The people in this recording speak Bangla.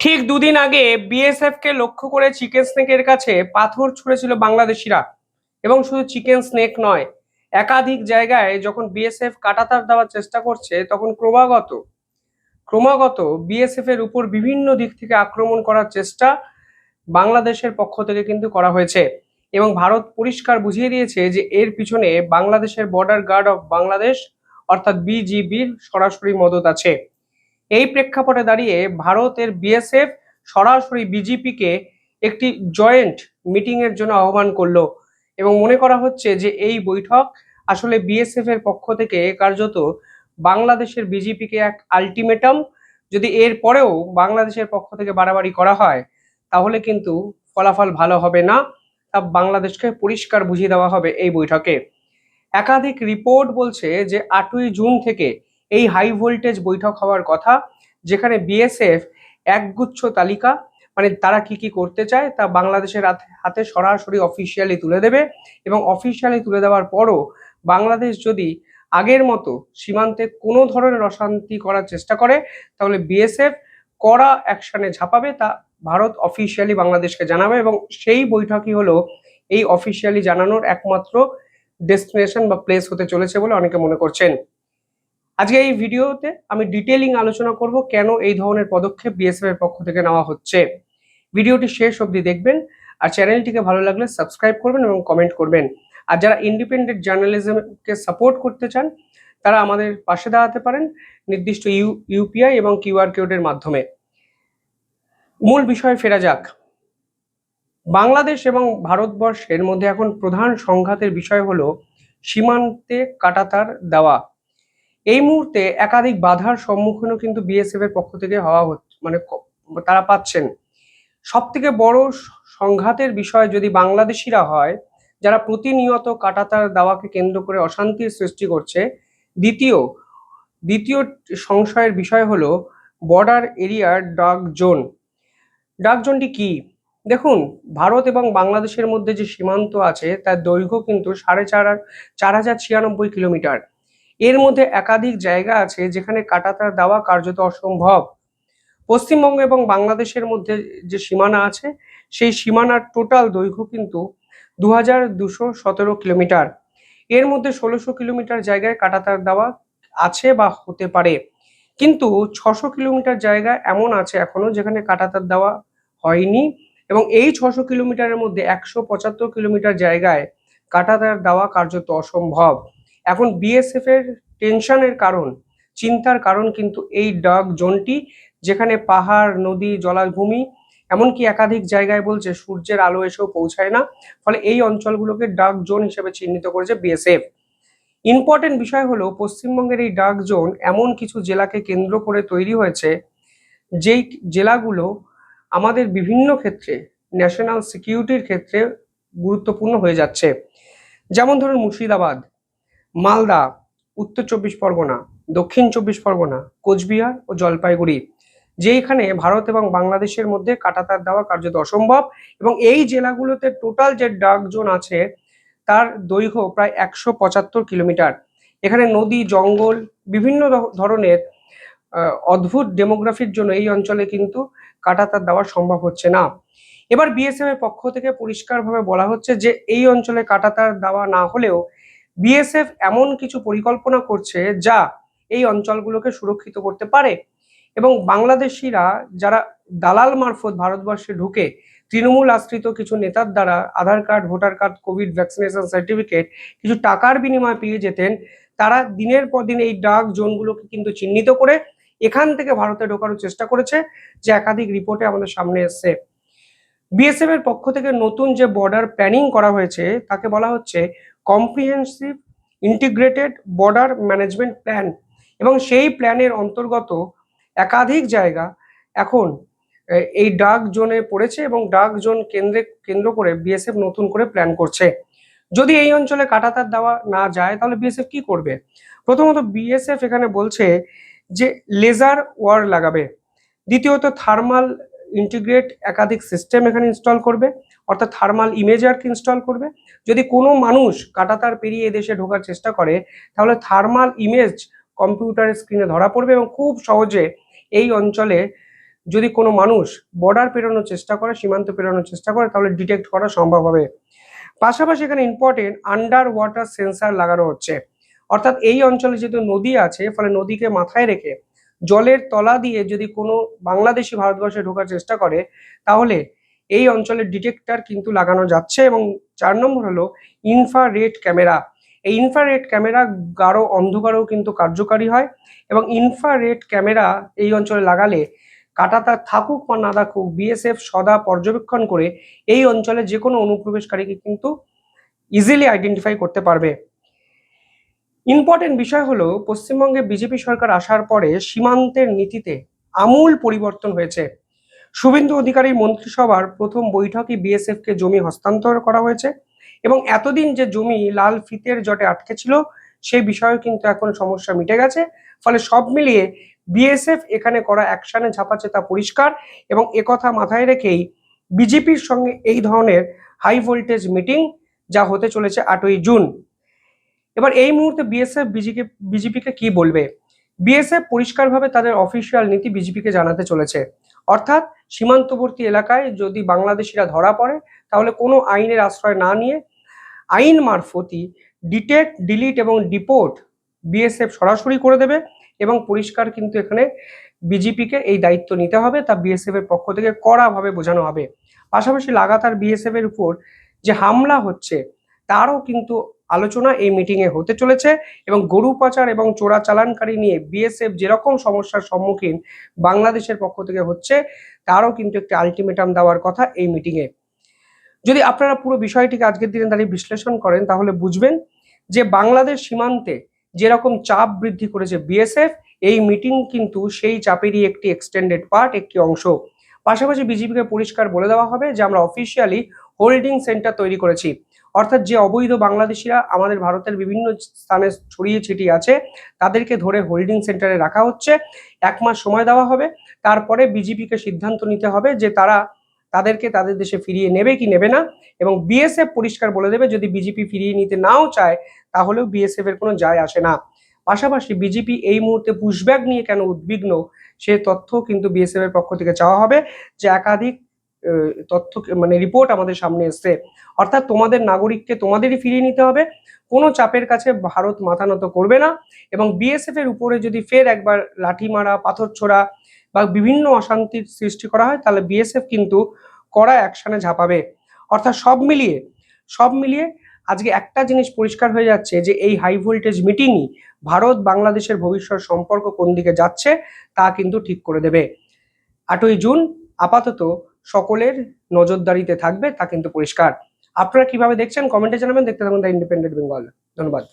ঠিক দুদিন আগে বিএসএফ কে লক্ষ্য করে চিকেন স্নেকের কাছে পাথর ছুঁড়েছিল বাংলাদেশিরা। এবং শুধু চিকেন স্নেক নয়, একাধিক জায়গায় যখন বিএসএফ কাঁটাতার দেওয়ার চেষ্টা করছে তখন ক্রমাগত ক্রমাগত বিএসএফ এর উপর বিভিন্ন দিক থেকে আক্রমণ করার চেষ্টা বাংলাদেশের পক্ষ থেকে কিন্তু করা হয়েছে। এবং ভারত পরিষ্কার বুঝিয়ে দিয়েছে যে এর পিছনে বাংলাদেশের বর্ডার গার্ড অফ বাংলাদেশ অর্থাৎ বিজিবির সরাসরি মদত আছে। এই প্রেক্ষাপটে দাঁড়িয়ে ভারতের বিএসএফ সরাসরি বিজেপিকে একটি জয়েন্ট মিটিং এর জন্য আহ্বান করলো। এবং মনে করা হচ্ছে যে এই বৈঠক আসলে বিএসএফ এর পক্ষ থেকে কার্যত বাংলাদেশের বিজেপিকে এক আলটিমেটাম, যদি এর পরেও বাংলাদেশের পক্ষ থেকে বাড়াবাড়ি করা হয় তাহলে কিন্তু ফলাফল ভালো হবে না, তা বাংলাদেশকে পরিষ্কার বুঝিয়ে দেওয়া হবে এই বৈঠকে। একাধিক রিপোর্ট বলছে যে 8ই জুন থেকে এই হাই ভোল্টেজ বৈঠক হওয়ার কথা, যেখানে বিএসএফ একগুচ্ছ তালিকা, মানে তারা কি কি করতে চায় তা বাংলাদেশের হাতে সরাসরি অফিসিয়ালি তুলে দেবে। এবং অফিসিয়ালি তুলে দেওয়ার পরও বাংলাদেশ যদি আগের মতো সীমান্তে কোনো ধরনের অশান্তি করার চেষ্টা করে তাহলে বিএসএফ কড়া অ্যাকশনে ঝাঁপাবে, তা ভারত অফিসিয়ালি বাংলাদেশকে জানাবে। এবং সেই বৈঠকই হলো এই অফিসিয়ালি জানানোর একমাত্র ডেস্টিনেশন বা প্লেস হতে চলেছে বলে অনেকে মনে করছেন। আজকে এই ভিডিওতে আমি ডিটেইলিং আলোচনা করব কেন এই ধরনের পদক্ষেপ বিএসএফ এর পক্ষ থেকে নেওয়া হচ্ছে। ভিডিওটি শেষ অবধি দেখবেন, আর চ্যানেলটিকে ভালো লাগলে সাবস্ক্রাইব করবেন এবং কমেন্ট করবেন। আর যারা ইন্ডিপেন্ডেন্ট জার্নালিজমকে সাপোর্ট করতে চান তারা আমাদের পাশে দাঁড়াতে পারেন নির্দিষ্ট ইউপিআই এবং কিউআর কোডের মাধ্যমে। মূল বিষয়ে ফেরা যাক। বাংলাদেশ এবং ভারতবর্ষের মধ্যে এখন প্রধান সংঘাতের বিষয় হলো সীমান্তে কাঁটাতার দেওয়া। এই মুহূর্তে একাধিক বাধার সম্মুখীনও কিন্তু বিএসএফ এর পক্ষ থেকে হওয়া হচ্ছে, মানে তারা পাচ্ছেন। সব থেকে বড় সংঘাতের বিষয় যদি বাংলাদেশিরা হয়, যারা প্রতিনিয়ত কাঁটাতার দেওয়াকে কেন্দ্র করে অশান্তির সৃষ্টি করছে। দ্বিতীয় দ্বিতীয় সংশয়ের বিষয় হলো বর্ডার এরিয়ার ডার্ক জোন। ডার্ক জোনটি কি? দেখুন, ভারত এবং বাংলাদেশের মধ্যে যে সীমান্ত আছে তার দৈর্ঘ্য কিন্তু 4096 কিলোমিটার। এর মধ্যে একাধিক জায়গা আছে যেখানে কাঁটাতার দেওয়া কার্যত অসম্ভব। পশ্চিমবঙ্গ এবং বাংলাদেশের মধ্যে যে সীমানা আছে সেই সীমানার টোটাল দৈর্ঘ্য কিন্তু 2217 কিলোমিটার। এর মধ্যে 1600 কিলোমিটার জায়গায় কাঁটাতার দেওয়া আছে বা হতে পারে, কিন্তু 600 কিলোমিটার জায়গা এমন আছে এখনো যেখানে কাঁটাতার দেওয়া হয়নি। এবং এই 600 কিলোমিটারের মধ্যে 175 কিলোমিটার জায়গায় কাঁটাতার দেওয়া কার্যত অসম্ভব। এখন বিএসএফ এর টেনশনের কারণ, চিন্তার কারণ কিন্তু এই ডার্ক জোনটি, যেখানে পাহাড়, নদী, জলাভূমি, এমনকি একাধিক জায়গায় বলছে সূর্যের আলো এসেও পৌঁছায় না। ফলে এই অঞ্চলগুলোকে ডার্ক জোন হিসেবে চিহ্নিত করেছে বিএসএফ। ইম্পর্টেন্ট বিষয় হলো পশ্চিমবঙ্গের এই ডার্ক জোন এমন কিছু জেলাকে কেন্দ্র করে তৈরি হয়েছে, যেই জেলাগুলো আমাদের বিভিন্ন ক্ষেত্রে ন্যাশনাল সিকিউরিটির ক্ষেত্রে গুরুত্বপূর্ণ হয়ে যাচ্ছে। যেমন ধরুন মুর্শিদাবাদ, মালদা, উত্তর 24 পরগনা, দক্ষিণ 24 পরগনা, কোচবিহার ও জলপাইগুড়ি, যেখানে ভারত এবং বাংলাদেশের মধ্যে কাঁটাতার দেওয়া কার্যত অসম্ভব। এবং এই জেলাগুলোতে টোটাল যে ডার্ক জোন আছে তার দৈর্ঘ্য প্রায় 175 কিলোমিটার। এখানে নদী, জঙ্গল, বিভিন্ন ধরনের অদ্ভুত ডেমোগ্রাফির জন্য এই অঞ্চলে কিন্তু কাঁটাতার দেওয়া সম্ভব হচ্ছে না। এবার বিএসএফ এর পক্ষ থেকে পরিষ্কারভাবে বলা হচ্ছে যে এই অঞ্চলে কাঁটাতার দেওয়া না হলেও বিএসএফ এমন কিছু পরিকল্পনা করছে যা এই অঞ্চলগুলোকে সুরক্ষিত করতে পারে। এবং বাংলাদেশিরা যারা দালাল মারফত ভারতবর্ষে ঢুকে তৃণমূল আশ্রিত কিছু নেতার দ্বারা Aadhaar card, voter card, covid vaccination certificate কিছু টাকার বিনিময়ে পেয়ে যেতেন, তারা দিনের পর দিন এই ডার্ক জোনগুলোকে কিন্তু চিহ্নিত করে এখান থেকে ভারতে ঢোকানোর চেষ্টা করেছে, যে একাধিক রিপোর্টে আমাদের সামনে এসছে। বিএসএফ এর পক্ষ থেকে নতুন যে বর্ডার প্ল্যানিং করা হয়েছে তাকে বলা হচ্ছে comprehensive integrated border management plan. এবং সেই প্ল্যানের অন্তর্গত একাধিক জায়গা এখন এই ডার্ক জোনে পড়েছে এবং ডার্ক জোন কেন্দ্র করে বিএসএফ নতুন করে প্ল্যান করছে। যদি এই অঞ্চলে কাঁটাতার দেওয়া না যায় তাহলে বিএসএফ কি করবে? প্রথমত বিএসএফ এখানে বলছে যে লেজার ওয়ার লাগাবে। দ্বিতীয়ত থার্মাল ইন্টিগ্রেট একাধিক সিস্টেম এখানে ইনস্টল করবে, অর্থাৎ থার্মাল ইমেজারকে ইনস্টল করবে। যদি কোনো মানুষ কাঁটাতার পেরিয়ে দেশে ঢোকার চেষ্টা করে তাহলে থার্মাল ইমেজ কম্পিউটারের স্ক্রিনে ধরা পড়বে এবং খুব সহজে এই অঞ্চলে যদি কোনো মানুষ বর্ডার পেরোনোর চেষ্টা করে, সীমান্ত পেরোনোর চেষ্টা করে, তাহলে ডিটেক্ট করা সম্ভব হবে। পাশাপাশি এখানে ইম্পর্টেন্ট আন্ডার ওয়াটার সেন্সার লাগানো হচ্ছে, অর্থাৎ এই অঞ্চলে যেহেতু নদী আছে, ফলে নদীকে মাথায় রেখে জলের তলা দিয়ে যদি কোনো বাংলাদেশি ভারতবর্ষে ঢোকার চেষ্টা করে, তাহলে এই অঞ্চলের ডিটেক্টর কিন্তু লাগানো যাচ্ছে। এবং 4 নম্বর হলো ইনফ্রারেড ক্যামেরা। এই ইনফ্রারেড ক্যামেরা গাঢ় অন্ধকারেও কিন্তু কার্যকারী হয়, এবং ইনফ্রারেড ক্যামেরা এই অঞ্চলে লাগালে কাঁটাতার থাকুক বা না থাকুক, বিএসএফ সদা পর্যবেক্ষণ করে এই অঞ্চলে যে কোনো অনুপ্রবেশকারীকে কিন্তু ইজিলি আইডেন্টিফাই করতে পারবে। ইম্পর্টেন্ট বিষয় হলো, পশ্চিমবঙ্গে বিজেপি সরকার আসার পরে সীমান্তের নীতিতে আমূল পরিবর্তন হয়েছে। শুভেন্দু অধিকারীর মন্ত্রিসভার প্রথম বৈঠকে বিএসএফ কে জমি হস্তান্তর করা হয়েছে, এবং এতদিন যে জমি লাল ফিতের জটে আটকে ছিল সেই বিষয়ে কিন্তু এখন সমস্যা মিটে গেছে। ফলে সব মিলিয়ে বিএসএফ এখানে করা অ্যাকশনে ঝাঁপাচ্ছে তা পরিষ্কার, এবং একথা মাথায় রেখেই বিজেপির সঙ্গে এই ধরনের হাই ভোল্টেজ মিটিং যা হতে চলেছে 8ই জুন। এবার এই মুহূর্তে বিএসএফ বিজেপিকে কি বলবে? বিএসএফ পরিষ্কারভাবে তাদের অফিসিয়াল নীতি বিজেপিকে জানাতে চলেছে, অর্থাৎ সীমান্তবর্তী এলাকায় যদি বাংলাদেশিরা ধরা পড়ে, তাহলে কোনো আইনের আশ্রয় না নিয়ে আইন মারফতই ডিটেক্ট, ডিলিট এবং ডিপোর্ট বিএসএফ সরাসরি করে দেবে। এবং পরিষ্কার কিন্তু এখানে বিজেপিকে এই দায়িত্ব নিতে হবে, তা বিএসএফ এর পক্ষ থেকে কড়াভাবে বোঝানো হবে। পাশাপাশি লাগাতার বিএসএফ এর উপর যে হামলা হচ্ছে তারও কিন্তু আলোচনা এই মিটিং এ হতে চলেছে, এবং গরু পাচার এবং চোরাচালানকারী নিয়ে বিএসএফ যেরকম সমস্যার সম্মুখীন বাংলাদেশের পক্ষ থেকে হচ্ছে, তারও কিন্তু একটি আলটিমেটাম দেওয়ার কথা এই মিটিং এ। যদি আপনারা পুরো বিষয়টিকে আজকের দিনে দাঁড়িয়ে বিশ্লেষণ করেন, তাহলে বুঝবেন যে বাংলাদেশ সীমান্তে যেরকম চাপ বৃদ্ধি করেছে বিএসএফ, এই মিটিং কিন্তু সেই চাপেরই একটি এক্সটেন্ডেড পার্ট, একটি অংশ। পাশাপাশি বিজেপিকে পরিষ্কার বলে দেওয়া হবে যে আমরা অফিসিয়ালি হোল্ডিং সেন্টার তৈরি করেছি, অর্থাৎ যে অবৈধ বাংলাদেশিরা আমাদের ভারতের বিভিন্ন স্থানে ছড়িয়ে ছিটিয়ে আছে তাদেরকে ধরে হোল্ডিং সেন্টারে রাখা হচ্ছে। 1 মাস সময় দেওয়া হবে, তারপরে বিজেপিকে সিদ্ধান্ত নিতে হবে যে তারা তাদেরকে তাদের দেশে ফিরিয়ে নেবে কি নেবে না। এবং বিএসএফ পরিষ্কার বলে দেবে, যদি বিজেপি ফিরিয়ে নিতে নাও চায় তাহলেও বিএসএফ এর কোনো যায় আসে না। পাশাপাশি বিজেপি এই মুহূর্তে পুশব্যাক নিয়ে কেন উদ্বিগ্ন সে তথ্য কিন্তু বিএসএফ এর পক্ষ থেকে চাওয়া হবে, যে একাধিক তথ্য মানে রিপোর্ট আমাদের সামনে এসছে, অর্থাৎ তোমাদের নাগরিককে তোমাদেরই ফিরিয়ে নিতে হবে, কোনো চাপের কাছে ভারত মাথা নত করবে না। এবং বিএসএফ এর উপরে যদি ফের একবার লাঠি মারা, পাথর ছোড়া বা বিভিন্ন অশান্তির সৃষ্টি করা হয়, তাহলে বিএসএফ কিন্তু কড়া অ্যাকশনে ঝাঁপাবে। অর্থাৎ সব মিলিয়ে আজকে একটা জিনিস পরিষ্কার হয়ে যাচ্ছে যে এই হাই ভোল্টেজ মিটিংই ভারত বাংলাদেশের ভবিষ্যৎ সম্পর্ক কোন দিকে যাচ্ছে তা কিন্তু ঠিক করে দেবে। 8ই জুন আপাতত সকলের নজরদারিতে থাকবে, তা কিন্তু পরিষ্কার। আপনারা কিভাবে দেখছেন কমেন্টে জানাবেন। দেখতে থাকুন দ্য ইন্ডিপেন্ডেন্ট বেঙ্গল। ধন্যবাদ।